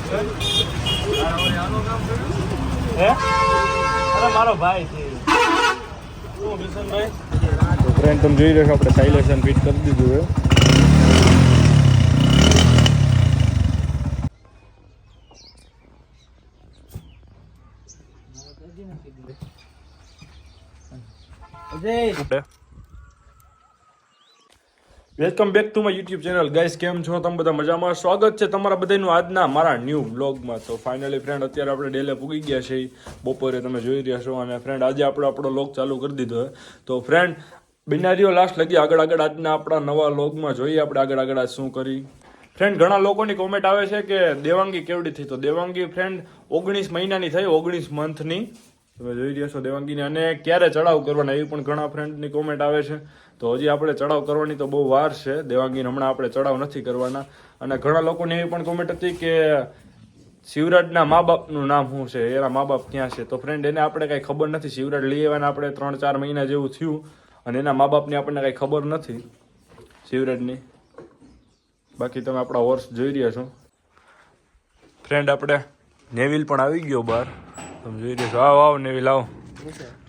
હે અરે મારો ભાઈ છે શું કિશનભાઈ તો ફ્રેન્ડ તમે જોઈ રહ્યો છો આપણે સાયલેશન ફિટ કરી દીધું છે. Welcome back to my YouTube channel guys. કેમ છો તમે બધા? મજામાં? સ્વાગત છે તમારા બધાનું આજના મારા ન્યૂ વ્લોગમાં. તો ફાઇનલી ફ્રેન્ડ અત્યારે આપણે ડેલે પૂગી ગયા છે બપોરે, તમે જોઈ રહ્યા છો. અને ફ્રેન્ડ આજે આપણો વ્લોગ ચાલુ કરી દીધો છે. તો ફ્રેન્ડ બિનારીઓ લાસ્ટ લગી આગળ આજના આપણા નવા વ્લોગમાં જોઈએ આપણે આગળ આજ શું કરી. ફ્રેન્ડ ઘણા લોકોની કોમેન્ટ આવે છે કે દેવાંગી કેવડી થઈ. તો દેવાંગી ફ્રેન્ડ 19 મહિનાની થઈ, 19 મંથની. તમે જોઈ રહ્યા છો દેવાંગીને. અને ક્યારે ચડાવ કરવાના એવી પણ ઘણા ફ્રેન્ડની કોમેન્ટ આવે છે. તો હજી આપણે ચડાવ કરવાની તો બહુ વાર છે દેવાંગીને, હમણાં આપણે ચડાવ નથી કરવાના. અને ઘણા લોકોની એવી પણ કોમેન્ટ હતી કે શિવરાજના મા બાપનું નામ શું છે, એના મા બાપ ક્યાં છે. તો ફ્રેન્ડ એને આપણે કાંઈ ખબર નથી. શિવરાજ લઈ આવવાના આપણે 3-4 મહિના જેવું થયું અને એના મા બાપની આપણને કાંઈ ખબર નથી શિવરાજની. બાકી તમે આપણા હોર્સ જોઈ રહ્યા છો. ફ્રેન્ડ આપણે નેવિલ પણ આવી ગયો બહાર, તમે જોઈ રહ્યા છો. આવો નેવિલ આવો.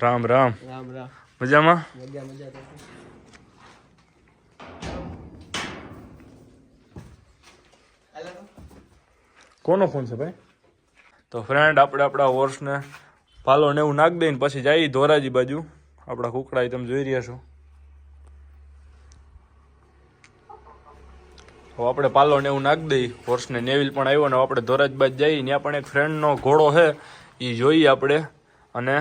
રામ રામ. રામ રામ. મજામાં? મજા કોનો ફોન છે ભાઈ? તો ફ્રેન્ડ આપણે આપણા હોર્સને પાલો ને એવું નાખી દઈને પછી જઈએ ધોરાજી બાજુ. આપણા કુકડા તમે જોઈ રહ્યા છો. હવે આપણે પાલો ને એવું નાખી દઈએ હોર્સને. નેવિલ પણ આવ્યો ને આપણે ધોરાજી બાજુ જઈએ. ત્યાં પણ એક ફ્રેન્ડનો ઘોડો છે એ જોઈએ આપણે. અને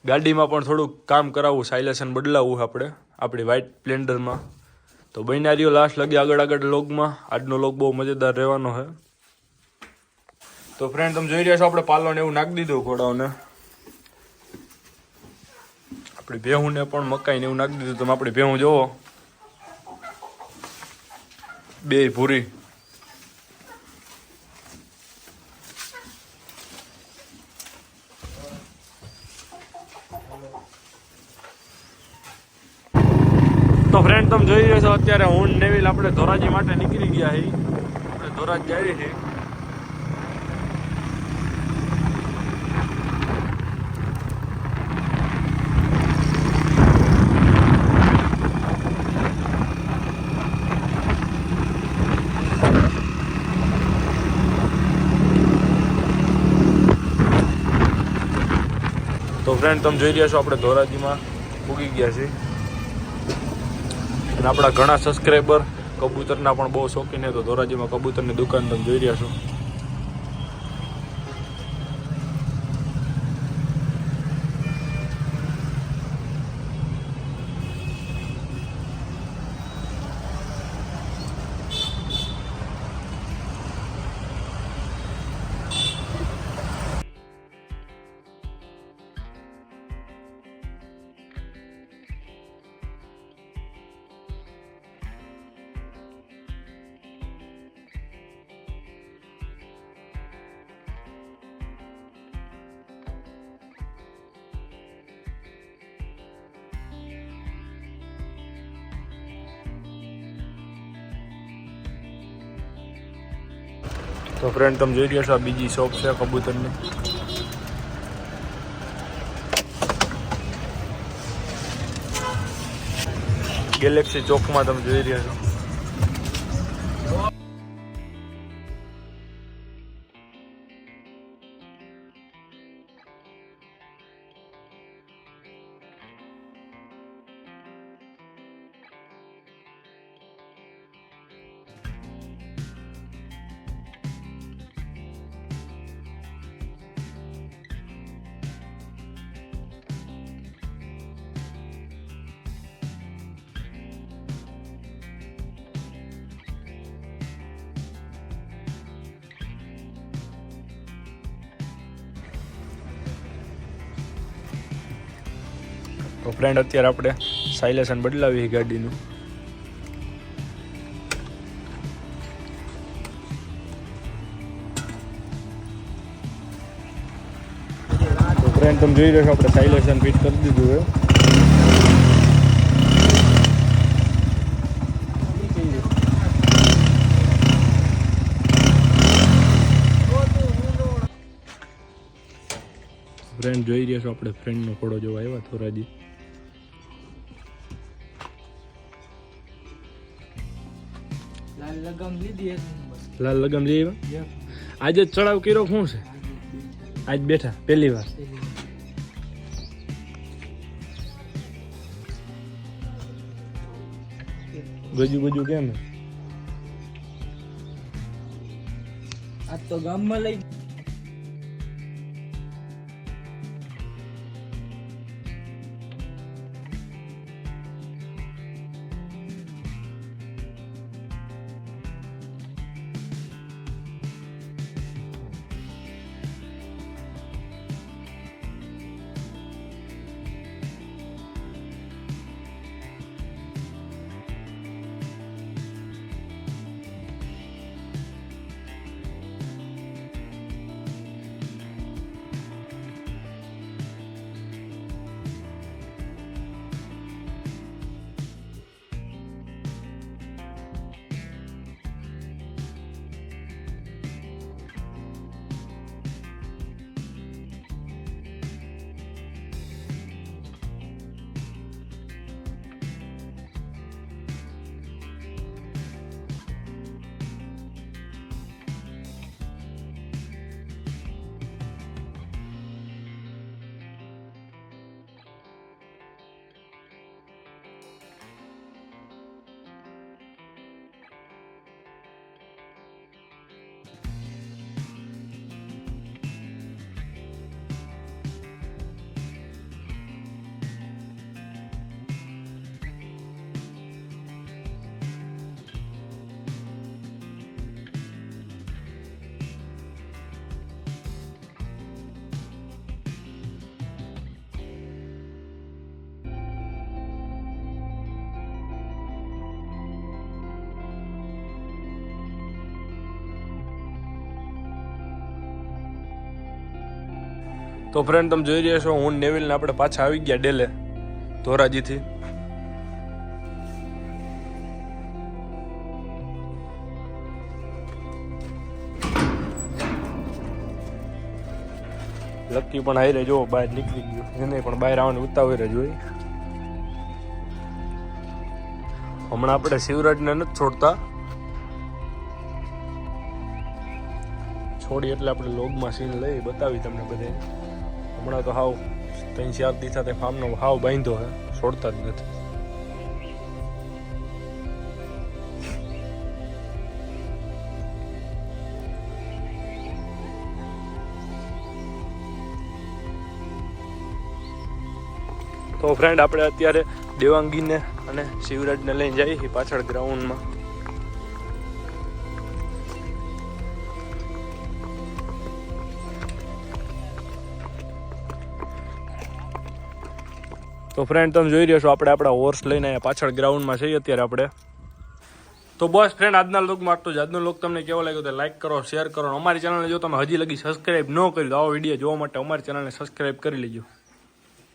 ગાડીમાં પણ થોડુંક કામ કરાવવું, સાયલેશન બદલાવવું આપણે આપણી વ્હાઇટ સ્પ્લેન્ડરમાં. તો બિનારીઓ લાસ્ટ લગી આગળ લોગમાં. આજનો લોગ બહુ મજેદાર રહેવાનો છે. તો ફ્રેન્ડ તમે જોઈ રહ્યા છો આપણે પાલો ને એવું નાખી દીધું ઘોડાઓને. આપણી ભેહુંને પણ મકાઈ ને એવું નાખી દીધું. તમે આપણી ભેહું જોવો, બે ભૂરી. તો ફ્રેન્ડ તમે જોઈ રહ્યા છો અત્યારે હું નેવિલ આપણે ધોરાજી માટે નીકળી ગયા છીએ. આપણે ધોરાજી જઈએ છીએ. તો ફ્રેન્ડ તમે જોઈ રહ્યા છો આપણે ધોરાજીમાં પૂગી ગયા છીએ. અને આપણા ઘણા સબસ્ક્રાઈબર કબૂતરના પણ બહુ શોખીન છે. તો ધોરાજીમાં કબૂતરની દુકાન તમે જોઈ રહ્યા છો. તો ફ્રેન્ડ તમે જોઈ રહ્યા છો આ બીજી શોપ છે કબૂતરની. ગેલેક્સી ચોકમાં તમે જોઈ રહ્યા છો. તો ફ્રેન્ડ અત્યારે આપણે સાયલેશન બદલાવી ગાડીનું. તો ફ્રેન્ડ તમે જોઈ રહ્યા છો આપણે સાયલેશન ફિટ કરી દીધું છે. ફ્રેન્ડ જોઈ રહ્યા છો આપણે ફ્રેન્ડનો ઘોડો જોવા આવ્યા થોરાજી. લાલ લગામ લઈ આવ્યા. આજે ચડાવ કર્યો શું છે? આજ બેઠા પહેલી વાર. ગજુ કેમ હે? આ તો ગામમાં લઈ તો ફ્રેન્ડ તમે જોઈ રહ્યા છો હું નેવિલ ને આપણે પાછા આવી ગયા ડેલે ધોરાજીથી. લકી પણ હારે જો બહાર નીકળી ગયો, એને પણ બહાર આવવાની ઉતાવળ જ હોય. હમણાં આપણે શિવરાજને નથી છોડતા, છોડી એટલે આપણે લોગમાં સીન લઈ બતાવી તમને બધે. હમણાં તો હાવ 3-4 દિવસ સાથે ફાર્મનો હાવ બાંધો હે, છોડતા જ નથી. તો ફ્રેન્ડ આપણે અત્યારે દેવાંગીને અને શિવરાજને લઈને જઈએ છીએ પાછળ ગ્રાઉન્ડમાં. તો ફ્રેન્ડ તમે જોઈ રહ્યા છો આપણે આપણા હોર્સ લઈને અહીંયા પાછળ ગ્રાઉન્ડમાં છીએ અત્યારે આપણે. તો બસ ફ્રેન્ડ આજના લોકમાં આટલું જ. આજનો લોક તમને કેવો લાગ્યો તો લાઈક કરો, શેર કરો. અમારી ચેનલને જો તમે હજી લગી સબસ્ક્રાઈબ ન કરી તો આવો વિડીયો જોવા માટે અમારી ચેનલને સબસ્ક્રાઈબ કરી લેજો.